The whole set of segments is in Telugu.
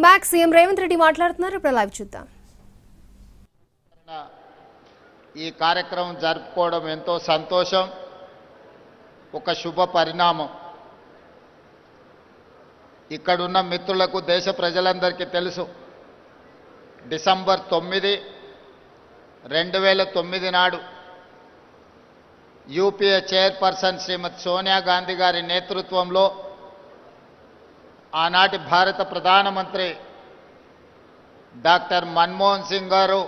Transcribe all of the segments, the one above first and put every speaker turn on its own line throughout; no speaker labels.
Welcome back. CM Revanth Reddy మాట్లాడుతున్నారు. ఇప్పుడు లైవ్ చూద్దాం.
ఈ కార్యక్రమం జరుపుకోవడం ఎంతో సంతోషం, ఒక శుభ పరిణామం. ఇక్కడున్న మిత్రులకు, దేశ ప్రజలందరికీ తెలుసు, డిసెంబర్ 9, 2009 నాడు యూపీఏ చైర్పర్సన్ శ్రీమతి సోనియా గాంధీ గారి నేతృత్వంలో ఆనాటి భారత ప్రధానమంత్రి డాక్టర్ మన్మోహన్ సింగ్ గారు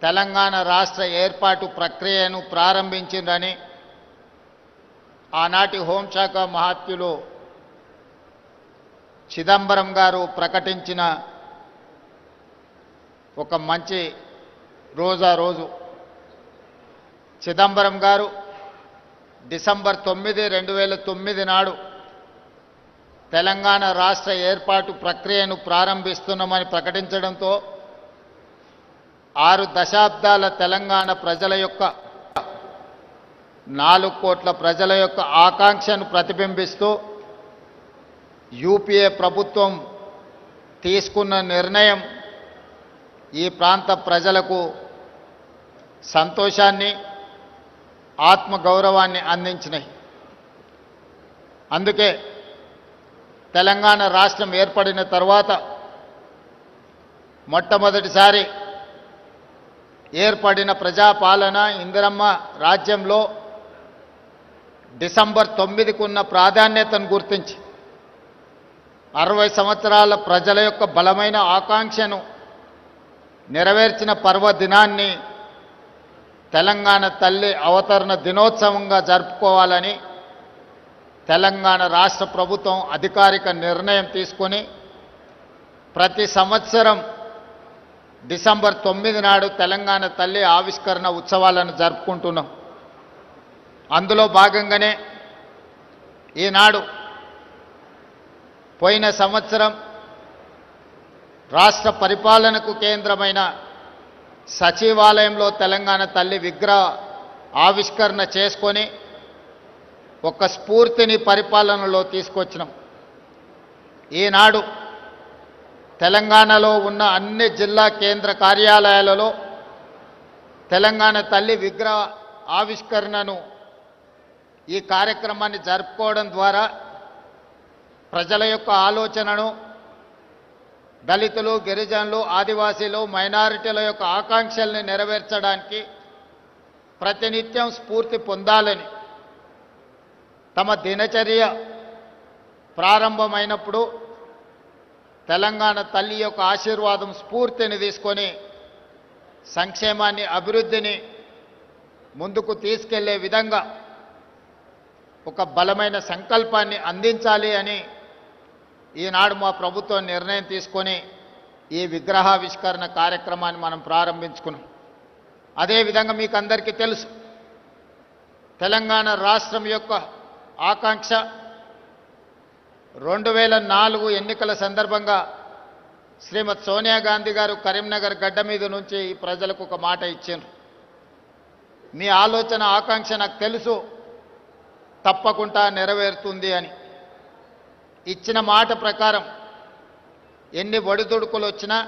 తెలంగాణ రాష్ట్ర ఏర్పాటు ప్రక్రియను ప్రారంభించిందని ఆనాటి హోంశాఖ మహాత్యులు చిదంబరం గారు ప్రకటించిన ఒక మంచి రోజు. చిదంబరం గారు డిసెంబర్ 9, 2009 నాడు తెలంగాణ రాష్ట్ర ఏర్పాటు ప్రక్రియను ప్రారంభిస్తున్నామని ప్రకటించడంతో 6 దశాబ్దాల తెలంగాణ ప్రజల యొక్క 4 కోట్ల ప్రజల యొక్క ఆకాంక్షను ప్రతిబింబిస్తూ యూపీఏ ప్రభుత్వం తీసుకున్న నిర్ణయం ఈ ప్రాంత ప్రజలకు సంతోషాన్ని, ఆత్మగౌరవాన్ని అందించినాయి. అందుకే తెలంగాణ రాష్ట్రం ఏర్పడిన తర్వాత మొట్టమొదటిసారి ఏర్పడిన ప్రజాపాలన ఇందిరమ్మ రాజ్యంలో డిసెంబర్ 9కు ఉన్న ప్రాధాన్యతను గుర్తించి 60 సంవత్సరాల ప్రజల యొక్క బలమైన ఆకాంక్షను నెరవేర్చిన పర్వదినాన్ని తెలంగాణ తల్లి అవతరణ దినోత్సవంగా జరుపుకోవాలని తెలంగాణ రాష్ట్ర ప్రభుత్వం అధికారిక నిర్ణయం తీసుకొని ప్రతి సంవత్సరం డిసెంబర్ 9 నాడు తెలంగాణ తల్లి ఆవిష్కరణ ఉత్సవాలను జరుపుకుంటున్నాం. అందులో భాగంగానే ఈనాడు పోయిన సంవత్సరం రాష్ట్ర పరిపాలనకు కేంద్రమైన సచివాలయంలో తెలంగాణ తల్లి విగ్రహ ఆవిష్కరణ చేసుకొని ఒక స్ఫూర్తిని పరిపాలనలో తీసుకొచ్చినాం. ఈనాడు తెలంగాణలో ఉన్న అన్ని జిల్లా కేంద్ర కార్యాలయాలలో తెలంగాణ తల్లి విగ్రహ ఆవిష్కరణను, ఈ కార్యక్రమాన్ని జరుపుకోవడం ద్వారా ప్రజల యొక్క ఆలోచనను, దళితులు, గిరిజనులు, ఆదివాసీలు, మైనారిటీల యొక్క ఆకాంక్షల్ని నెరవేర్చడానికి ప్రతినిత్యం స్ఫూర్తి పొందాలని తమ దినచర్య ప్రారంభమైనప్పుడు తెలంగాణ తల్లి యొక్క ఆశీర్వాదం, స్ఫూర్తిని తీసుకొని సంక్షేమాన్ని, అభివృద్ధిని ముందుకు తీసుకెళ్లే విధంగా ఒక బలమైన సంకల్పాన్ని అందించాలి అని ఈనాడు మా ప్రభుత్వం నిర్ణయం తీసుకొని ఈ విగ్రహావిష్కరణ కార్యక్రమాన్ని మనం ప్రారంభించుకున్నాం. అదేవిధంగా మీకు అందరికీ తెలుసు, తెలంగాణ రాష్ట్రం యొక్క ఆకాంక్ష 2004 ఎన్నికల సందర్భంగా శ్రీమతి సోనియా గాంధీ గారు కరీంనగర్ గడ్డ మీద నుంచి ఈ ప్రజలకు ఒక మాట ఇచ్చారు. మీ ఆలోచన, ఆకాంక్ష నాకు తెలుసు, తప్పకుండా నెరవేరుతుంది అని. ఇచ్చిన మాట ప్రకారం ఎన్ని ఒడిదుడుకులు వచ్చినా,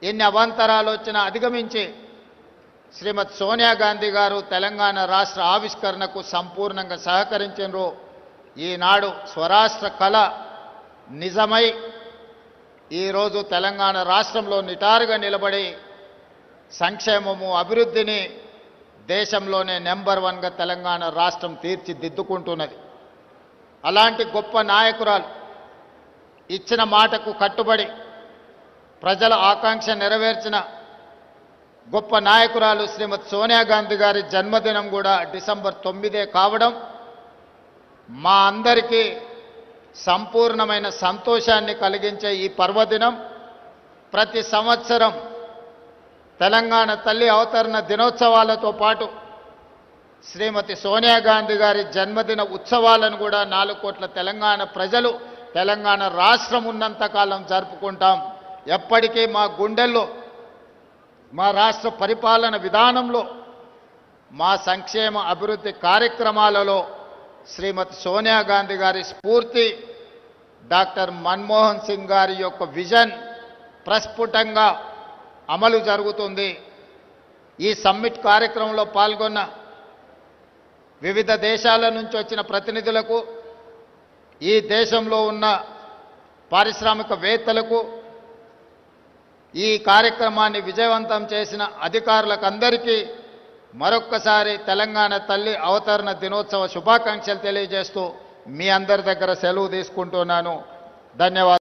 ఎన్ని అవాంతరాలు వచ్చినా అధిగమించి శ్రీమతి సోనియా గాంధీ గారు తెలంగాణ రాష్ట్ర ఆవిష్కరణకు సంపూర్ణంగా సహకరించారు. ఈనాడు స్వరాష్ట్ర కళ నిజమై ఈరోజు తెలంగాణ రాష్ట్రంలో నిటారుగా నిలబడి సంక్షేమము, అభివృద్ధిని దేశంలోనే నెంబర్ 1గా తెలంగాణ రాష్ట్రం తీర్చిదిద్దుకుంటున్నది. అలాంటి గొప్ప నాయకురాలు, ఇచ్చిన మాటకు కట్టుబడి ప్రజల ఆకాంక్ష నెరవేర్చిన గొప్ప నాయకురాలు శ్రీమతి సోనియా గాంధీ గారి జన్మదినం కూడా డిసెంబర్ 9 కావడం మా అందరికీ సంపూర్ణమైన సంతోషాన్ని కలిగించే ఈ పర్వదినం ప్రతి సంవత్సరం తెలంగాణ తల్లి అవతరణ దినోత్సవాలతో పాటు శ్రీమతి సోనియా గాంధీ గారి జన్మదిన ఉత్సవాలను కూడా 4 కోట్ల తెలంగాణ ప్రజలు, తెలంగాణ రాష్ట్రం ఉన్నంతకాలం జరుపుకుంటాం. ఎప్పటికీ మా గుండెల్లో, మా రాష్ట్ర పరిపాలన విధానంలో, మా సంక్షేమ అభివృద్ధి కార్యక్రమాలలో శ్రీమతి సోనియా గాంధీ గారి స్ఫూర్తి డాక్టర్ మన్మోహన్ సింగ్ గారి యొక్క విజన్ ప్రస్ఫుటంగా అమలు జరుగుతుంది. ఈ సమ్మిట్ కార్యక్రమంలో పాల్గొన్న వివిధ దేశాల నుంచి వచ్చిన ప్రతినిధులకు, ఈ దేశంలో ఉన్న పారిశ్రామికవేత్తలకు, ఈ కార్యక్రమాన్ని విజయవంతం చేసిన అధికారులకు అందరికీ మరొక్కసారి తెలంగాణ తల్లి అవతరణ దినోత్సవ శుభాకాంక్షలు తెలియజేస్తూ మీ అందరి దగ్గర సెలవు తీసుకుంటున్నాను. ధన్యవాదాలు.